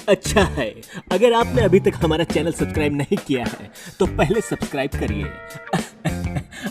अच्छा है। अगर आपने अभी तक हमारा चैनल सब्सक्राइब नहीं किया है तो पहले सब्सक्राइब करिए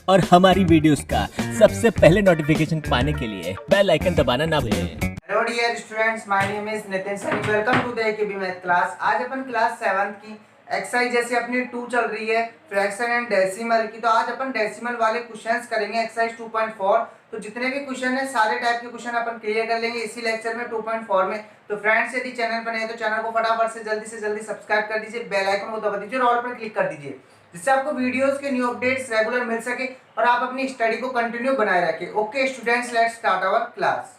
और हमारी वीडियोस का सबसे पहले नोटिफिकेशन पाने के लिए बेल आइकन दबाना ना भूलें। Hello dear students, my name is Nitin Sunny. Welcome to the AKB math class. आज अपन क्लास 7th की एक्सरसाइज जैसे अपनी 2 चल रही है फ्रैक्शन एंड डेसिमल की, तो आज अपन डेसिमल वाले क्वेश्चंस करेंगे एक्सरसाइज 2.4। तो जितने भी क्वेश्चन है सारे टाइप के क्वेश्चन अपन क्लियर कर लेंगे इसी लेक्चर में 2.4 में। तो फ्रेंड्स, यदि चैनल पर नए हैं तो चैनल को फटाफट से जल्दी सब्सक्राइब कर दीजिए, बेल आइकन को दबा दीजिए और ऑल पर क्लिक कर दीजिए, जिससे आपको वीडियोस के न्यू अपडेट्स रेगुलर मिल सके और आप अपनी स्टडी को कंटिन्यू बनाए रखें। Okay students, let's start our class.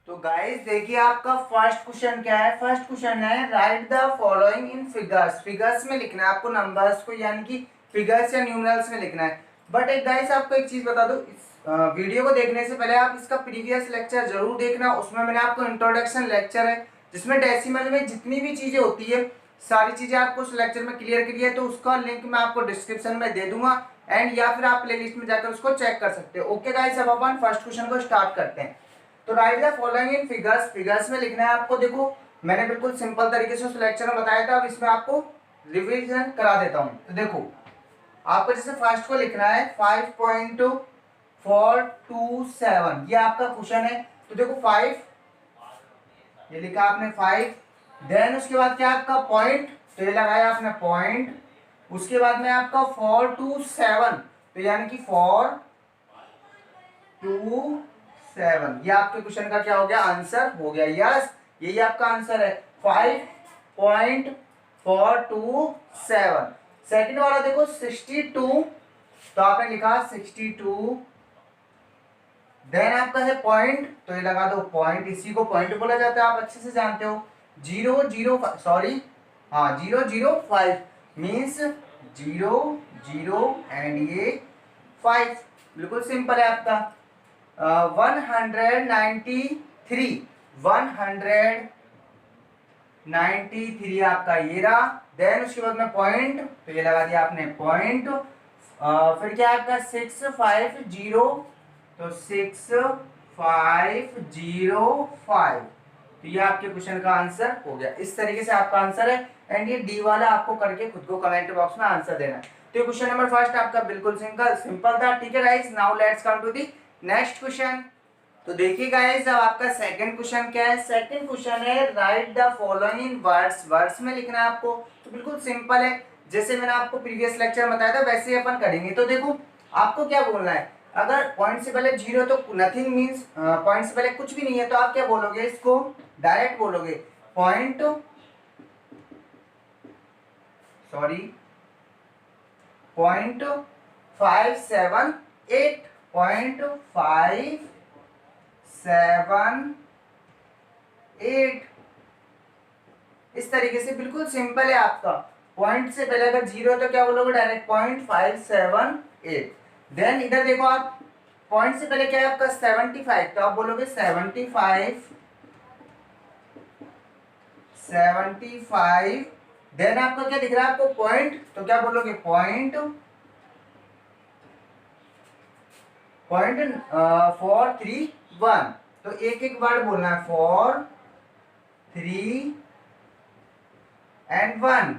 तो गाइस देखिए, आपका फर्स्ट क्वेश्चन क्या है। फर्स्ट क्वेश्चन है write the following in figures. Figures में लिखना है आपको, नंबर्स को यानी कि फिगर्स या न्यूमरल्स में लिखना है। बट एक गाइस आपको एक चीज बता दूं, इस वीडियो को देखने से पहले आप इसका प्रीवियस लेक्चर जरूर देखना। उसमें मैंने आपको इंट्रोडक्शन लेक्चर है जिसमें डेसिमल में जितनी भी चीजें होती है सारी चीजें आपको उस लेक्चर में क्लियर करी है। तो उसका लिंक मैं आपको डिस्क्रिप्शन में दे दूंगा एंड या फिर आप प्लेलिस्ट में जाकर उसको चेक कर सकते हो। ओके गाइस, अब अपन फर्स्ट क्वेश्चन को स्टार्ट करते हैं। तो right the following in figures. Figures में लिखना है आपको। देखो, मैंने बिल्कुल सिंपल तरीके से उस लेक्चर में बताया था, अब इसमें आपको रिवीजन करा देता हूं। तो देखो, आपको जैसे फर्स्ट को लिखना है 5.427, ये आपका क्वेश्चन है। तो देखो 5, ये लिखा आपने 5, देन उसके बाद क्या आपका पॉइंट, तो ये लगाया आपने पॉइंट। उसके बाद में आपका 427, तो यानी कि 427, ये आपके क्वेश्चन का क्या हो गया, आंसर हो गया। यस, यही आपका आंसर है 5.427। सेकंड वाला देखो 62, तो आपने लिखा 62, देन आपका है पॉइंट, तो ये लगा दो पॉइंट, इसी को पॉइंट बोला जाता है, आप अच्छे से जानते हो। 005, सॉरी, हाँ 005 मीन्स 0 एंड ये 5, बिल्कुल सिंपल है आपका। 193 आपका ये रहा। देन उसके बाद में पॉइंट, तो ये लगा दिया आपने पॉइंट। फिर क्या आपका 650, तो 6505, तो ये आपके क्वेश्चन का आंसर हो गया। इस तरीके से आपका आंसर है एंड ये डी वाला आपको करके खुद को कमेंट बॉक्स में आंसर देना है। तो ये क्वेश्चन नंबर फर्स्ट आपका बिल्कुल सिंपल था। ठीक है guys, now let's come to the next question. तो देखिए गाइस, अब आपका सेकंड क्वेश्चन क्या है। सेकंड क्वेश्चन है write the following in words. Words में लिखना है आपको। तो बिल्कुल सिंपल है, जैसे मैंने आपको प्रीवियस लेक्चर में बताया था वैसे ही अपन करेंगे। तो देखो, आपको क्या बोलना है, अगर पॉइंट से पहले 0 तो नथिंग मीन्स पॉइंट से पहले कुछ भी नहीं है, तो आप क्या बोलोगे, इसको डायरेक्ट बोलोगे पॉइंट, सॉरी 0.578, 0.578, इस तरीके से बिल्कुल सिंपल है आपका। पॉइंट से पहले अगर 0 है तो क्या बोलोगे, डायरेक्ट 0.578। देन इधर देखो, आप पॉइंट से पहले क्या है आपका 75, तो आप बोलोगे 75। देन आपका क्या दिख रहा है आपको, पॉइंट, तो क्या बोलोगे पॉइंट 431। तो एक एक वर्ड बोलना है, 4 3 एंड 1,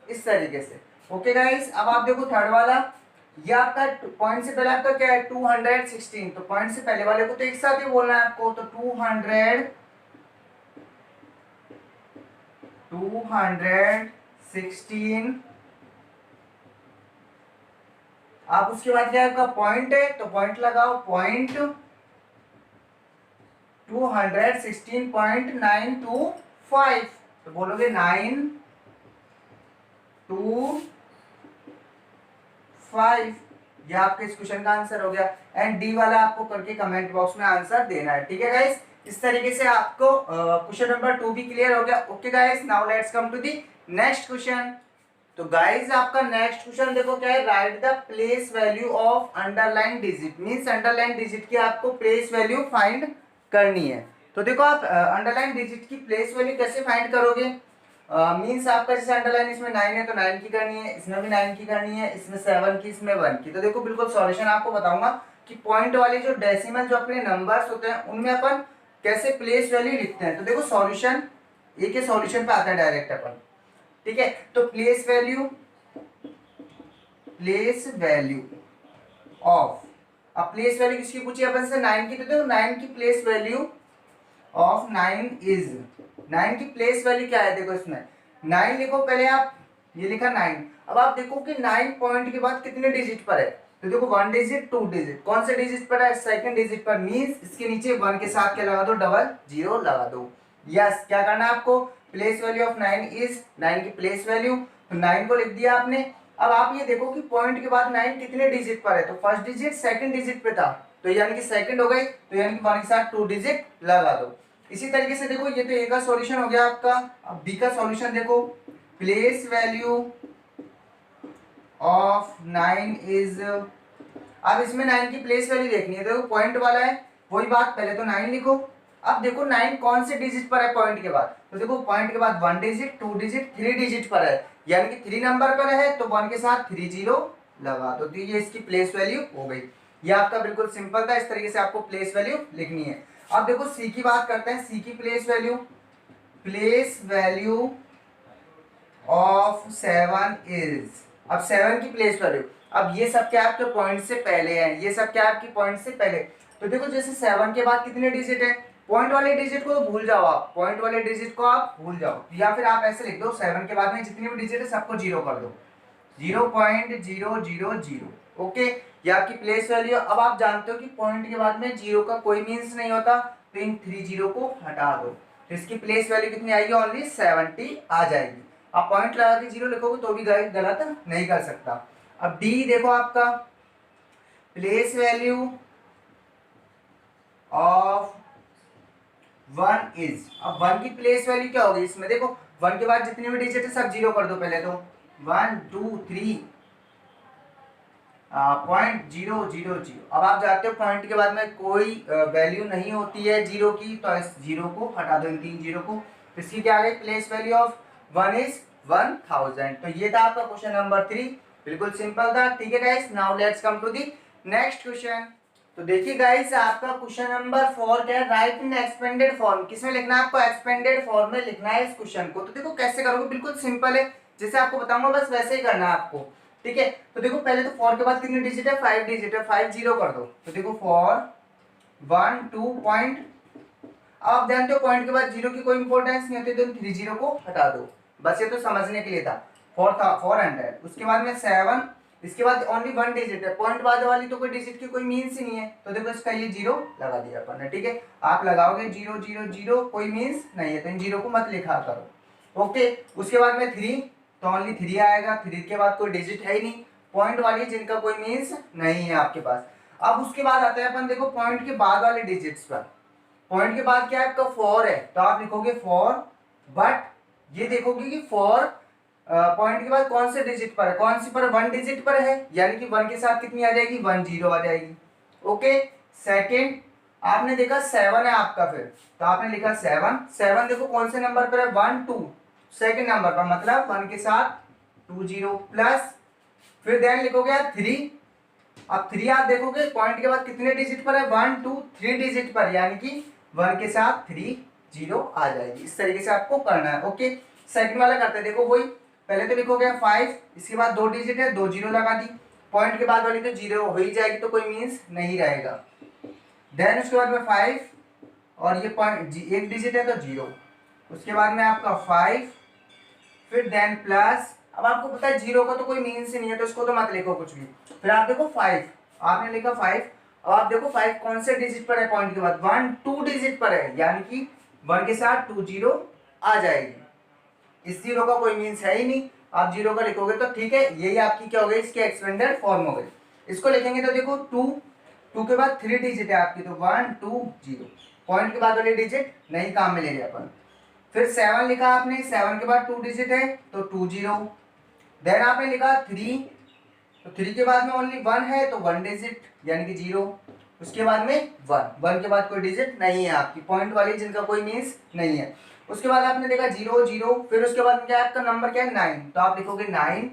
इस तरीके से। ओके गाइस, अब आप देखो थर्ड वाला, ये आपका पॉइंट से पहले आपका क्या है 216, तो पॉइंट से पहले वाले को तो एक साथ ही बोलना है आपको। तो 216, आप उसके बाद क्या आपका पॉइंट है, तो पॉइंट लगाओ, पॉइंट 216.925, तो बोलोगे 925, ये आपके इस क्वेश्चन का आंसर हो गया। एंड डी वाला आपको करके कमेंट बॉक्स में आंसर देना है। ठीक है गाइस, इस तरीके से आपको क्वेश्चन नंबर 2 भी क्लियर हो गया। Okay guys, now let's come to the next question. तो गाइस, आपका नेक्स्ट क्वेश्चन देखो क्या है, write the place value of underline digit. Means underline digit की आपको प्लेस वैल्यू फाइंड करनी है। तो देखो, आप अंडरलाइन डिजिट की प्लेस वैल्यू कैसे फाइंड करोगे। मीन्स आपका जैसे अंडरलाइन इसमें 9 है तो 9 की करनी है, इसमें भी 9 की करनी है, इसमें 7 की, इसमें 1 की। तो देखो बिल्कुल सॉल्यूशन आपको बताऊंगा कि पॉइंट वाले जो डेसिमल जो अपने नंबर्स होते हैं उनमें अपन कैसे प्लेस वैल्यू लिखते हैं। तो देखो सॉल्यूशन एक ही सॉल्यूशन पे आता है डायरेक्ट अपन, ठीक है। तो प्लेस वैल्यू ऑफ, अब प्लेस वैल्यू किसकी पूछी अपन से, 9 की। तो देखो 9 की प्लेस वैल्यू ऑफ 9 इज, 9 की प्लेस वैल्यू क्या है, देखो इसमें 9 लिखो पहले आप, ये लिखा 9। अब आप देखो कि 9 पॉइंट के बाद कितने डिजिट पर है, तो देखो 1 डिजिट 2 डिजिट, कौन से डिजिट पर है, सेकंड डिजिट पर। मींस इसके नीचे 1 के साथ क्या लगा दो, डबल जीरो लगा दो। यस, क्या करना है आपको, प्लेस वैल्यू ऑफ 9 इज, 9 की प्लेस वैल्यू, तो 9 को लिख दिया आपने। अब आप ये देखो कि पॉइंट के बाद 9 कितने डिजिट पर है, तो फर्स्ट डिजिट सेकंड डिजिट पे था, तो यानी कि सेकंड हो गई, तो यानी कि 1 के साथ 2 डिजिट लगा दो। इसी तरीके से देखो ये तो ए का सॉल्यूशन हो गया आपका। अब बी का सॉल्यूशन देखो, प्लेस वैल्यू ऑफ 9 इज, अब इसमें 9 की प्लेस वैल्यू देखनी है, देखो पॉइंट वाला है, वही बात, पहले तो 9 लिखो। अब देखो 9 कौन से डिजिट पर है पॉइंट के बाद, तो देखो पॉइंट के बाद 1 डिजिट 2 डिजिट 3 डिजिट पर है, यानी कि 3 नंबर पर है, तो 1 के साथ 3 जीरो लगा दो, तो ये इसकी प्लेस वैल्यू हो गई। ये आपका बिल्कुल सिंपल था, इस तरीके से आपको प्लेस वैल्यू लिखनी है। अब देखो सी की बात करते हैं, सी की प्लेस वैल्यू ऑफ 7 इज, अब 7 की प्लेस वैल्यू, अब ये सब क्या आपके पॉइंट से पहले है, ये सब क्या आपकी पॉइंट से पहले। तो देखो जैसे 7 के बाद कितने डिजिट है, पॉइंट वाले डिजिट को तो भूल जाओ आप, पॉइंट वाले डिजिट को आप भूल जाओ, या फिर आप ऐसे लिख दो 7 के बाद में जितने भी डिजिट है सबको जीरो कर दो, 0.000, ओके, ये आपकी प्लेस वैल्यू। अब आप जानते हो कि पॉइंट के बाद में जीरो का कोई मीन्स नहीं होता, तो इन 3 जीरो को हटा दो, तो इसकी प्लेस वैल्यू कितनी आएगी, ओनली 70 आ जाएगी। आप पॉइंट लगा के जीरो लिखोगे तो भी गलत नहीं कर सकता। अब डी देखो आपका, प्लेस वैल्यू ऑफ 1 इज, अब 1 की प्लेस वैल्यू क्या होगी इसमें, देखो 1 के बाद जितने भी डिजिट है सब जीरो कर दो पहले, तो 1 2 3 .000। अब आप जानते हो पॉइंट के बाद में कोई वैल्यू नहीं होती है जीरो की, तो इस जीरो को हटा दो, इन 3 जीरो को, तो इसकी क्या आ गई, प्लेस वैल्यू ऑफ 1 इज 1000। तो ये था आपका क्वेश्चन नंबर 3, बिल्कुल सिंपल था, ठीक है guys. Now let's come to the next question. तो देखिए गाइस आपका क्वेश्चन नंबर 4 क्या है, राइट इन एक्सपेंडेड फॉर्म, किसमें लिखना है आपको, एक्सपेंडेड फॉर्म में लिखना है इस क्वेश्चन को। तो देखो कैसे करोगे, बिल्कुल सिंपल है, जैसे आपको बताऊंगा बस वैसे ही करना है आपको, ठीक है। तो देखो पहले तो 4 के बाद कितने डिजिट है, 5 डिजिट है, 5 जीरो कर दो, तो देखो 4 1 2 पॉइंट, अब आप जानते हो पॉइंट के बाद जीरो की कोई इंपॉर्टेंस नहीं होती, तो 3 जीरो को हटा दो, बस ये तो समझने के लिए था। 4 था 400, उसके बाद में 7, इसके बाद ओनली 1 डिजिट है, पॉइंट बाद वाली तो कोई डिजिट की कोई मीन्स ही नहीं है, तो देखो इसका ये जीरो लगा दिया अपन ने, ठीक है। आप लगाओगे 0 0 0, कोई मीन्स नहीं है, तो इन जीरो को मत लिखा करो, ओके। उसके बाद में 3, तो ओनली 3 आएगा, 3 के बाद कोई डिजिट है ही नहीं, पॉइंट वाली जिनका कोई मीन्स नहीं है आपके पास। अब उसके बाद आता है अपन देखो पॉइंट के बाद वाले डिजिट्स पर, पॉइंट के बाद क्या है आपका 4 है, तो आप लिखोगे 4, बट ये देखोगे कि 4 पॉइंट के बाद कौन से डिजिट पर है, कौन सी पर, 1 डिजिट पर है, यानी कि 1 के साथ कितनी आ जाएगी, 1 जीरो आ जाएगी, ओके। सेकंड आपने देखा 7 है आपका, फिर तो आपने लिखा 7, 7 देखो कौन से नंबर पर है, 1 2, सेकंड नंबर पर, मतलब 1 के साथ 2 जीरो प्लस, फिर देन लिखोगे आप 3, अब 3 आप देखोगे पॉइंट के बाद कितने डिजिट पर है, 1 2 3 डिजिट पर, यानी कि 1 के साथ 3 जीरो आ जाएगी। इस तरीके से आपको करना है, ओके। सेकंड वाला करते हैं, देखो वही, पहले तो लिखोगे 5, इसके बाद 2 डिजिट है, 2 जीरो लगा दी, पॉइंट के बाद वाली तो जीरो हो ही जाएगी, तो कोई मीन्स नहीं रहेगा। देन उसके बाद में 5, और ये पॉइंट 1 डिजिट है तो जीरो, उसके बाद में आपका 5, फिर देन प्लस, अब आपको पता है जीरो का तो कोई मीन्स ही नहीं है, तो इसको तो मत लिखो कुछ भी। फिर आप देखो 5, आपने लिखा 5, अब आप देखो 5 कौन से डिजिट पर है, पॉइंट के बाद 1 2 डिजिट पर है, यानी कि 1 के साथ 2 जीरो आ जाएगी, इस जीरो का कोई मीन्स है ही नहीं, आप जीरो का लिखोगे तो ठीक है, यही आपकी क्या हो गई, इसकी एक्सपेंडेड फॉर्म हो गई। इसको लिखेंगे तो देखो 2 के बाद 3 डिजिट है आपकी, तो 1 2 0, पॉइंट के बाद वाली डिजिट नहीं काम में ले लिया अपन। फिर 7 लिखा आपने, 7 के बाद 2 डिजिट है तो 2 जीरो, देन आपने लिखा 3, तो 3 के बाद में ओनली 1 है, तो 1 डिजिट यानी कि जीरो, उसके बाद में 1 के बाद कोई डिजिट नहीं है आपकी, पॉइंट वाली जिनका कोई मीन्स नहीं है। उसके बाद आपने देखा 0 0, फिर उसके बाद क्या है आपका नंबर क्या है 9, तो आप लिखोगे 9।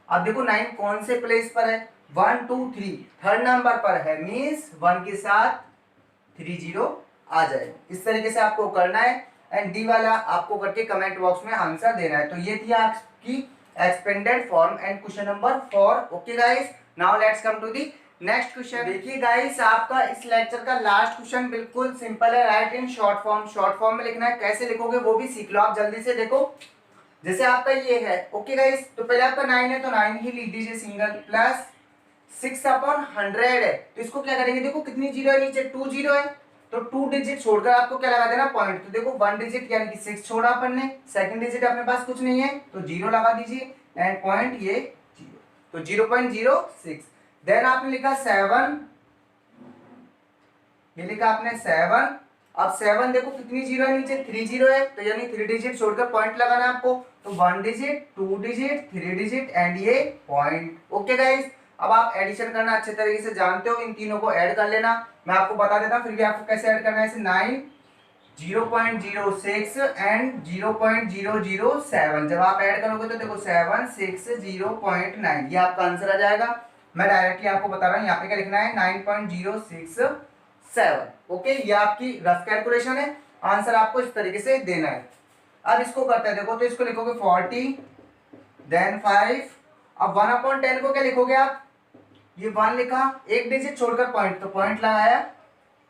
अब देखो 9 कौन से प्लेस पर है, 1 2 3 थर्ड नंबर पर है, मीन्स 1 के साथ 3 0 आ जाए। इस तरीके से आपको करना है एंड डी वाला आपको करके कमेंट बॉक्स में आंसर देना है। तो ये थी आपकी expanded form and question number 4। Okay guys, now let's come to the next question. देखिए गाइस, आपका इस लेक्चर का लास्ट क्वेश्चन बिल्कुल सिंपल है, write in short form. Short form में लिखना है, कैसे लिखोगे वो भी सीख लो आप जल्दी से। देखो जैसे आपका ये है, ओके गाइस, तो पहले आपका 9 है तो 9 ही लिख दीजिए सिंगल, प्लस 6/100 है, तो इसको क्या करेंगे, देखो कितनी जीरो है नीचे, 2 जीरो है, तो 2 डिजिट छोड़कर आपको क्या लगा देना पॉइंट। तो देखो 1 डिजिट यानी कि 6 छोड़ा अपन ने, सेकंड डिजिट अपने पास कुछ नहीं है तो 0 लगा दीजिए एंड पॉइंट ये 0, तो 0.06। देन आपने लिखा 7, ये लिखा आपने 7। अब 7 देखो कितनी जीरो है नीचे, 3 जीरो है, तो यानी 3 डिजिट छोड़कर पॉइंट लगाना है आपको, तो 1 डिजिट 2 डिजिट 3 डिजिट एंड ये पॉइंट। ओके गाइस, अब आप एडिशन करना अच्छे तरीके से जानते हो, इन तीनों को ऐड कर लेना। मैं आपको बता देता हूँ फिर भी आपको कैसे ऐड करना है। 9 0.06 एंड 0.007, जब आप ऐड करोगे तो देखो 7 6 0.9, ये आपका आंसर आ जाएगा। मैं डायरेक्टली आपको बता रहा हूँ, यहाँ पे क्या लिखना है 9.067। ओके, ये आपकी रफ कैलकुलेशन है, आंसर आपको इस तरीके से देना है। अब इसको करते हैं, देखो तो इसको लिखोगे 40 देन 5। अब 1/10 को क्या लिखोगे आप, ये 1 लिखा, एक डिजिट छोड़कर पॉइंट, तो पॉइंट लगाया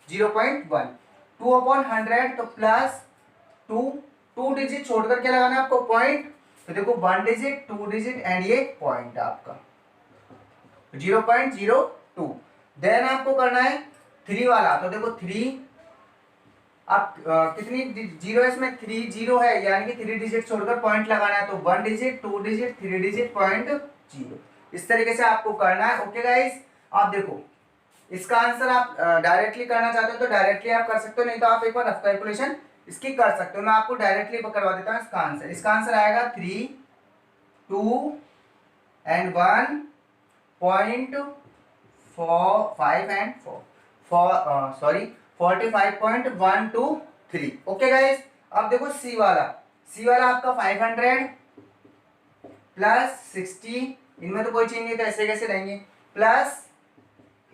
0.1। 2/100 तो प्लस 2 डिजिट छोड़कर क्या लगाना है आपको पॉइंट, तो देखो 1 डिजिट 2 डिजिट एंड ये पॉइंट आपका 0.02। देन आपको करना है 3 वाला, तो देखो 3, अब कितनी जीरो है इसमें, 3 जीरो है यानी कि 3 डिजिट छोड़कर पॉइंट लगाना है, तो 1 डिजिट 2 डिजिट 3 डिजिट पॉइंट 0। इस तरीके से आपको करना है। ओके गाइस, आप देखो इसका आंसर आप डायरेक्टली करना चाहते हो तो डायरेक्टली आप कर सकते हो, नहीं तो आप एक बार रफ कैलकुलेशन इसकी कर सकते हो। मैं आपको डायरेक्टली करवा देता हूँ इसका आंसर। इसका आंसर आएगा 3 2 एंड 1.5 एंड 4 45.123। ओके गाइस, अब देखो सी वाला आपका 500 प्लस 60, इनमें तो कोई चेंज नहीं, तो ऐसे कैसे रहेंगे, प्लस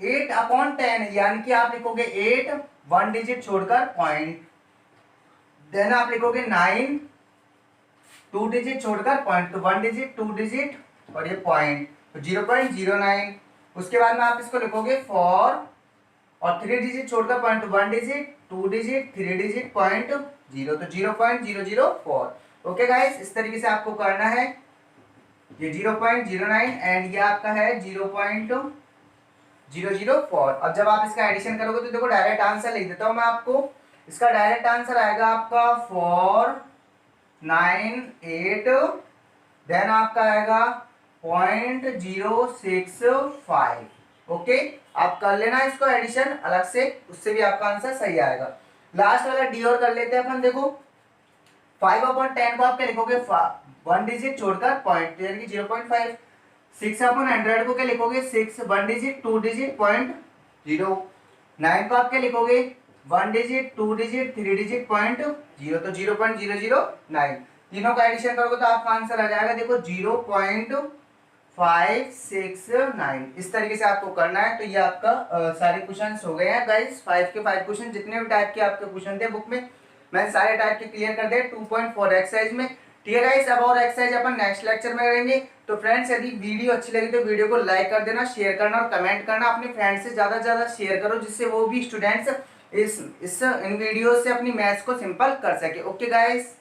8/10 यानी कि आप लिखोगे 8 1 डिजिट छोड़कर पॉइंट, देन आप लिखोगे 9 2 डिजिट छोड़कर पॉइंट, तो 1 डिजिट 2 डिजिट और ये पॉइंट, तो 0.09। उसके बाद में आप इसको लिखोगे 4 और 3 डिजिट छोड़कर point, 1 digit 2 digit 3 digit point 0, तो 0.004। ओके गाइस, इस तरीके से आपको करना है। ये 0.09 एंड ये आपका है 0.004। अब जब आप इसका एडिशन करोगे तो देखो डायरेक्ट आंसर लिख देता हूं मैं आपको। इसका डायरेक्ट आंसर आएगा आपका 498, देन आपका आएगा 0.065। ओके, आप कर लेना इसको एडिशन अलग से, उससे भी आपका आंसर सही आएगा। लास्ट वाला डी और कर लेते हैं अपन। देखो 5/10 को आप क्या लिखोगे, 1 डिजिट छोड़कर पॉइंट यानी कि 0.5। 6/100 को क्या लिखोगे, 6 1 डिजिट 2 डिजिट पॉइंट 0। 9 को आप क्या लिखोगे, 1 डिजिट 2 डिजिट 3 डिजिट पॉइंट 0, तो 0.009। तीनों का एडिशन करोगे तो आपका आंसर आ जाएगा देखो 0.569। इस तरीके से आपको करना है। तो ये आपका सारे क्वेश्चन हो गए हैं गाइस, 5 के 5 क्वेश्चन, जितने भी टाइप के आपके क्वेश्चन थे बुक में मैंने सारे टाइप के क्लियर कर दिए 2.4 एक्सरसाइज में। ठीक है गाइस, अब और एक्सरसाइज अपन नेक्स्ट लेक्चर में करेंगे। तो फ्रेंड्स, यदि वीडियो अच्छी लगी तो वीडियो को लाइक कर देना, शेयर करना और कमेंट करना। अपने फ्रेंड्स से ज़्यादा से ज़्यादा शेयर करो, जिससे वो भी स्टूडेंट्स इन वीडियो से अपनी मैथ्स को सिंपल कर सके। Okay guys.